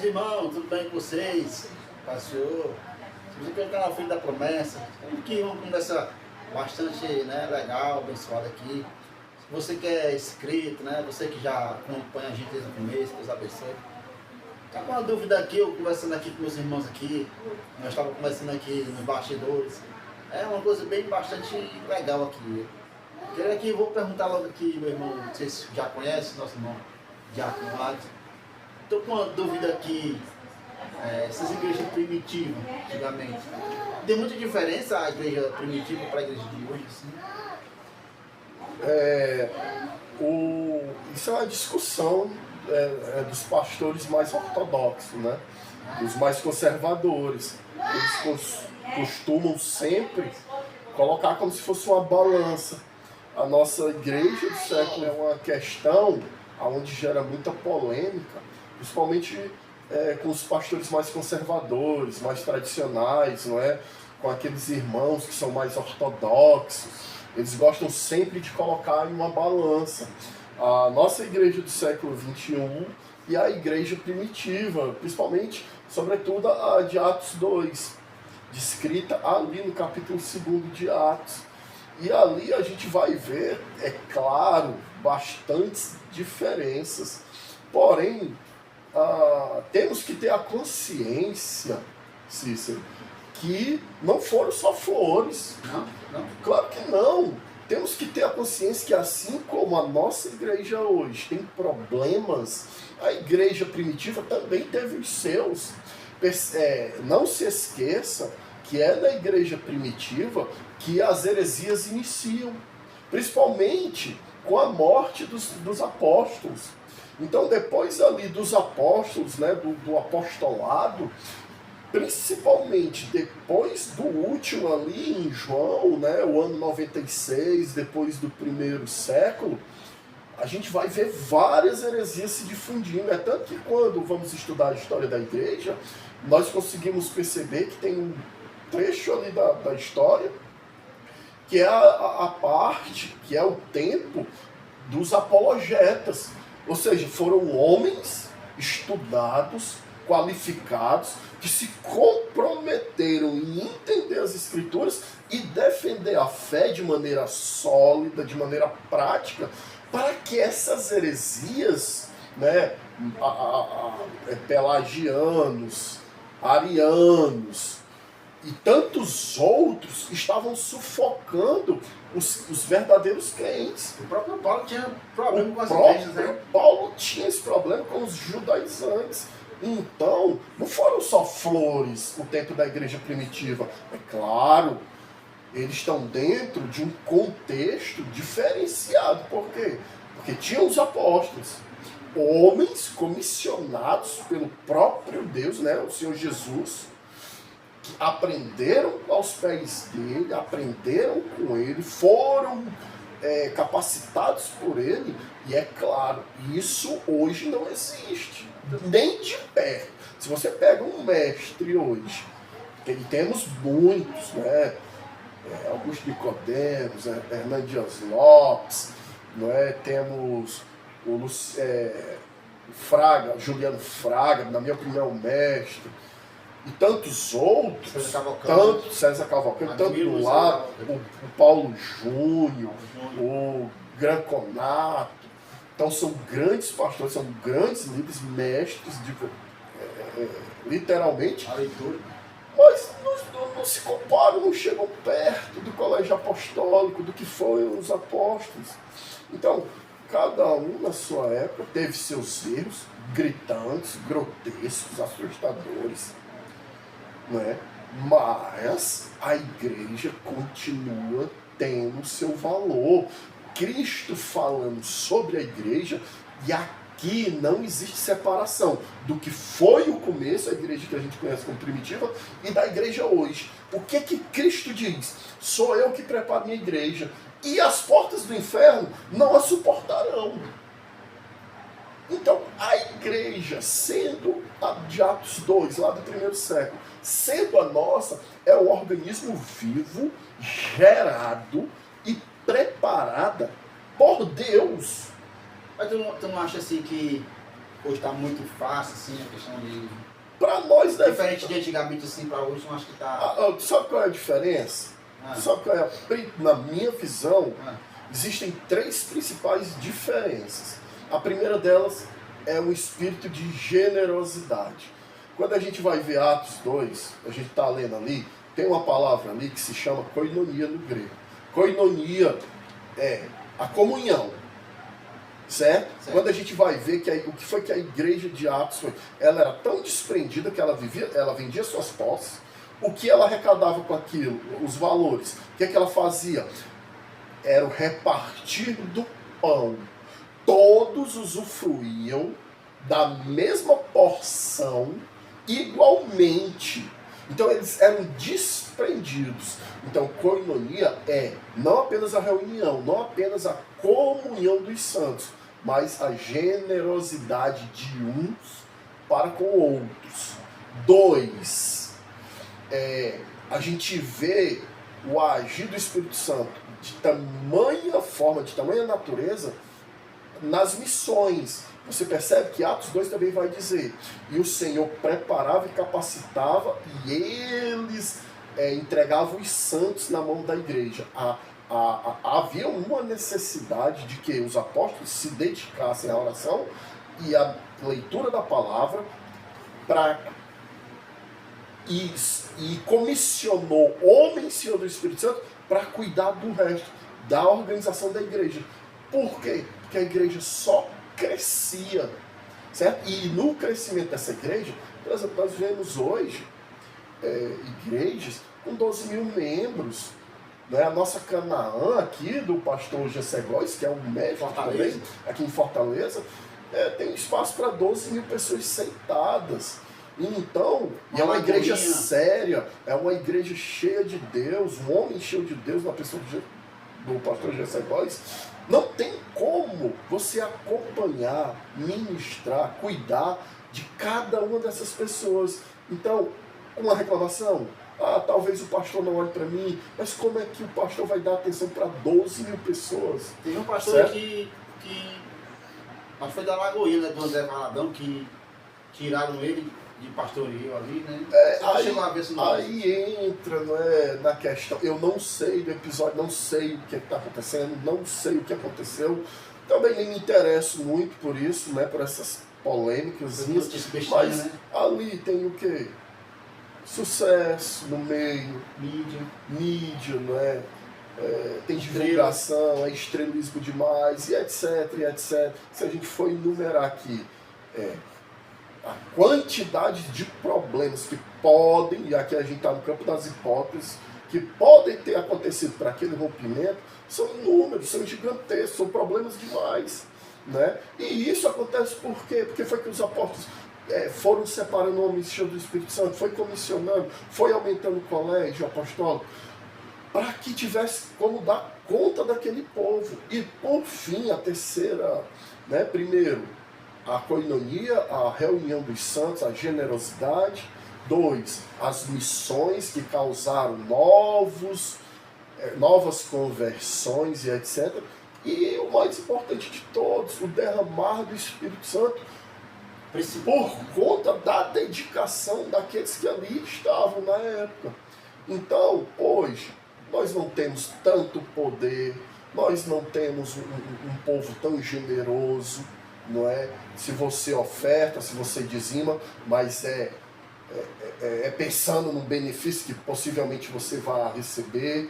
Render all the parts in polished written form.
irmãos, tudo bem com vocês? Paz do Senhor. Se você quer estar na frente da promessa, estamos aqui, uma conversa bastante, né, legal, abençoada aqui. Se você que é inscrito, né, você que já acompanha a gente desde o começo, Deus abençoe. Tá com uma dúvida aqui, eu conversando aqui com meus irmãos aqui, nós estávamos conversando aqui nos bastidores. É uma coisa bem bastante legal aqui. Quero aqui, vou perguntar logo aqui, meu irmão, vocês já conhecem, nosso irmão Diácono Alex. Estou com uma dúvida aqui, essas igrejas primitivas, antigamente, tem muita diferença a igreja primitiva para a igreja de hoje, assim? Isso é uma discussão dos pastores mais ortodoxos, né? Dos mais conservadores. Eles costumam sempre colocar como se fosse uma balança. A nossa igreja do século é uma questão onde gera muita polêmica, principalmente com os pastores mais conservadores, mais tradicionais, não é? Com aqueles irmãos que são mais ortodoxos. Eles gostam sempre de colocar em uma balança a nossa igreja do século XXI e a igreja primitiva, principalmente, sobretudo, a de Atos 2, descrita ali no capítulo 2 de Atos. E ali a gente vai ver, é claro, bastantes diferenças. Porém, temos que ter a consciência, Cícero, que não foram só flores. Não. Claro que não. Temos que ter a consciência que assim como a nossa igreja hoje tem problemas, a igreja primitiva também teve os seus. Não se esqueça que é na igreja primitiva que as heresias iniciam, principalmente com a morte dos apóstolos. Então, depois ali dos apóstolos, né, do apostolado, principalmente depois do último ali em João, né, o ano 96, depois do primeiro século, a gente vai ver várias heresias se difundindo. É tanto que quando vamos estudar a história da igreja, nós conseguimos perceber que tem um trecho ali da história que é a parte, que é o tempo dos apologetas. Ou seja, foram homens estudados, qualificados, que se comprometeram em entender as Escrituras e defender a fé de maneira sólida, de maneira prática, para que essas heresias, né, pelagianos, arianos e tantos outros estavam sufocando os verdadeiros crentes. O próprio Paulo tinha problema com as igrejas, igrejas, né? Paulo tinha esse problema com os judaizantes. Então, não foram só flores o tempo da igreja primitiva. É claro, eles estão dentro de um contexto diferenciado. Por quê? Porque tinham os apóstolos, homens comissionados pelo próprio Deus, né, o Senhor Jesus, que aprenderam aos pés dele, aprenderam com ele, foram capacitados por ele, e é claro, isso hoje não existe, nem de perto. Se você pega um mestre hoje, e temos muitos, né? Augusto Nicodemos, Hernando Dias Lopes, não é? Temos o Fraga, Juliano Fraga, na minha opinião, mestre, e tantos outros, César Cavalcante, tanto do lado, o Paulo Júnior, o Gran Conato. Então são grandes pastores, são grandes líderes, mestres, literalmente, mas não se comparam, não chegam perto do colégio apostólico, do que foram os apóstolos. Então, cada um na sua época teve seus erros gritantes, grotescos, assustadores, não é? Mas a igreja continua tendo seu valor. Cristo falando sobre a igreja, e aqui não existe separação do que foi o começo, a igreja que a gente conhece como primitiva, e da igreja hoje. O que Cristo diz? Sou eu que preparo minha igreja, e as portas do inferno não a suportarão. Então, a igreja, sendo a de Atos 2, lá do primeiro século, sendo a nossa, é um organismo vivo, gerado e preparada por Deus. Mas tu não acha assim que hoje está muito fácil, assim, a questão de... Para nós deve... Diferente de antigamente, assim, para hoje, eu acho que está... Sabe qual é a diferença? Sabe qual é na minha visão, existem 3 principais diferenças. A primeira delas é o espírito de generosidade. Quando a gente vai ver Atos 2, a gente está lendo ali, tem uma palavra ali que se chama koinonia no grego. Koinonia é a comunhão, certo? Quando a gente vai ver o que foi que a igreja de Atos foi, ela era tão desprendida que ela vendia suas posses, o que ela arrecadava com aquilo, os valores, o que ela fazia? Era o repartir do pão. Todos usufruíam da mesma porção igualmente. Então eles eram desprendidos. Então koinonia é não apenas a reunião, não apenas a comunhão dos santos, mas a generosidade de uns para com outros. 2, a gente vê o agir do Espírito Santo de tamanha forma, de tamanha natureza, nas missões. Você percebe que Atos 2 também vai dizer, e o Senhor preparava e capacitava, e eles entregavam os santos na mão da igreja. Havia uma necessidade de que os apóstolos se dedicassem à oração e à leitura da palavra, e comissionou homens, Senhor do Espírito Santo, para cuidar do resto, da organização da igreja. Por quê? Porque a igreja só crescia, certo? E no crescimento dessa igreja, por exemplo, nós vemos hoje igrejas com 12 mil membros. Né? A nossa Canaã aqui, do pastor Gessé Góes, que é um médico também, aqui em Fortaleza, tem espaço para 12 mil pessoas sentadas. Então, é uma igreja séria, é uma igreja cheia de Deus, um homem cheio de Deus, na pessoa do pastor Gessé Góes. Não tem como você acompanhar, ministrar, cuidar de cada uma dessas pessoas. Então, uma reclamação, talvez o pastor não olhe para mim, mas como é que o pastor vai dar atenção para 12 mil pessoas? Tem um pastor que acho que foi da Lagoinha, né, do André Valadão, que tiraram ele de pastoreio ali, né? Aí entra, né, na questão, eu não sei do episódio, não sei o que está acontecendo, não sei o que aconteceu, também nem me interesso muito por isso, né, por essas polêmicas, mas né? Ali tem o quê? Sucesso no meio, mídia, né? Tem divulgação, é estrelismo demais, e etc, e etc. Se a gente for enumerar aqui a quantidade de problemas que podem, e aqui a gente está no campo das hipóteses, que podem ter acontecido para aquele rompimento, são inúmeros, são gigantescos, são problemas demais. Né? E isso acontece por quê? Porque foi que os apóstolos foram separando o homem cheio do Espírito Santo, foi comissionando, foi aumentando o colégio apostólico, para que tivesse como dar conta daquele povo. E por fim, a terceira, né? Primeiro, a koinonia, a reunião dos santos, a generosidade. 2, as missões que causaram novas conversões e etc. E o mais importante de todos, o derramar do Espírito Santo, por conta da dedicação daqueles que ali estavam na época. Então, hoje, nós não temos tanto poder, nós não temos um povo tão generoso, não é? Se você oferta, se você dizima, mas é pensando no benefício que possivelmente você vai receber.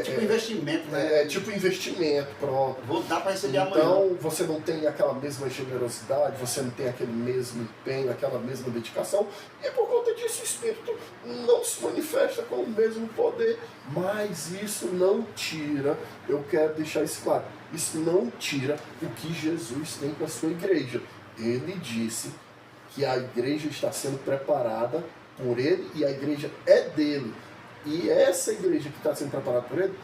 Tipo investimento, né? Tipo investimento, pronto. Vou dar para receber amanhã. Então, você não tem aquela mesma generosidade, você não tem aquele mesmo empenho, aquela mesma dedicação, e por conta disso o Espírito não se manifesta com o mesmo poder. Mas isso não tira, eu quero deixar isso claro, isso não tira o que Jesus tem com a sua igreja. Ele disse que a igreja está sendo preparada por ele e a igreja é dele. E essa igreja que está sendo preparada por ele,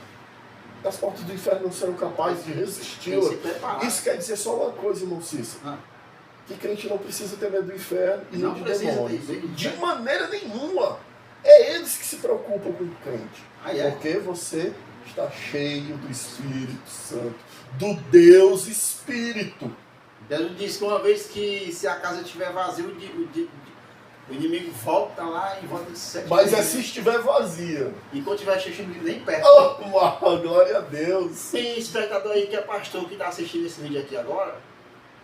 as portas do inferno não serão capazes de resistir-la. Isso quer dizer só uma coisa, irmão Cícero. Que crente não precisa ter medo do inferno e nem de demônios. De maneira nenhuma. É eles que se preocupam com o crente. Porque você está cheio do Espírito Santo, do Deus Espírito. Jesus disse que uma vez que se a casa estiver vazia, o inimigo volta lá e volta de 7 Mas dias. é se estiver vazia. Enquanto estiver cheio, nem perto. Oh, glória a Deus. Tem espectador aí que é pastor, que está assistindo esse vídeo aqui agora.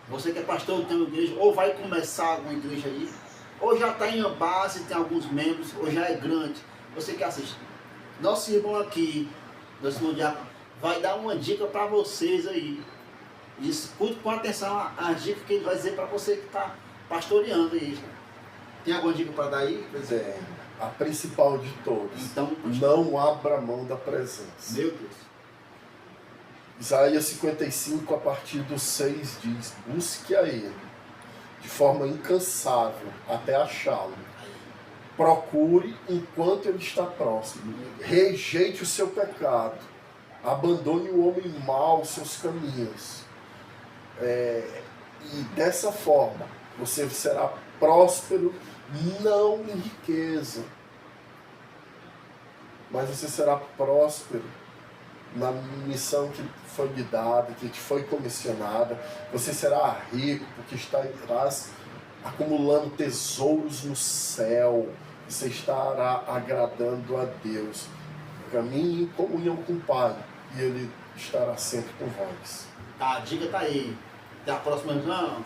Você que é pastor, tem uma igreja, ou vai começar alguma igreja aí, ou já está em uma base, tem alguns membros, ou já é grande. Você que assiste. Nosso irmão aqui, nosso irmão Diácono, vai dar uma dica para vocês aí. E escute com atenção as dicas que ele vai dizer para você que está pastoreando aí. Tem alguma dica para dar aí? É, a principal de todas. Então, não abra mão da presença. meu Deus. Isaías 55, a partir do 6, diz: busque a Ele de forma incansável até achá-lo. Procure enquanto Ele está próximo. Rejeite o seu pecado. Abandone o homem mau, seus caminhos. E dessa forma você será próspero, não em riqueza, mas você será próspero na missão que foi lhe dada, que te foi comissionada. Você será rico, porque estarás acumulando tesouros no céu. Você estará agradando a Deus. Caminhe em comunhão com o Pai, e Ele estará sempre com vós. A dica tá aí. Até a próxima, irmãos.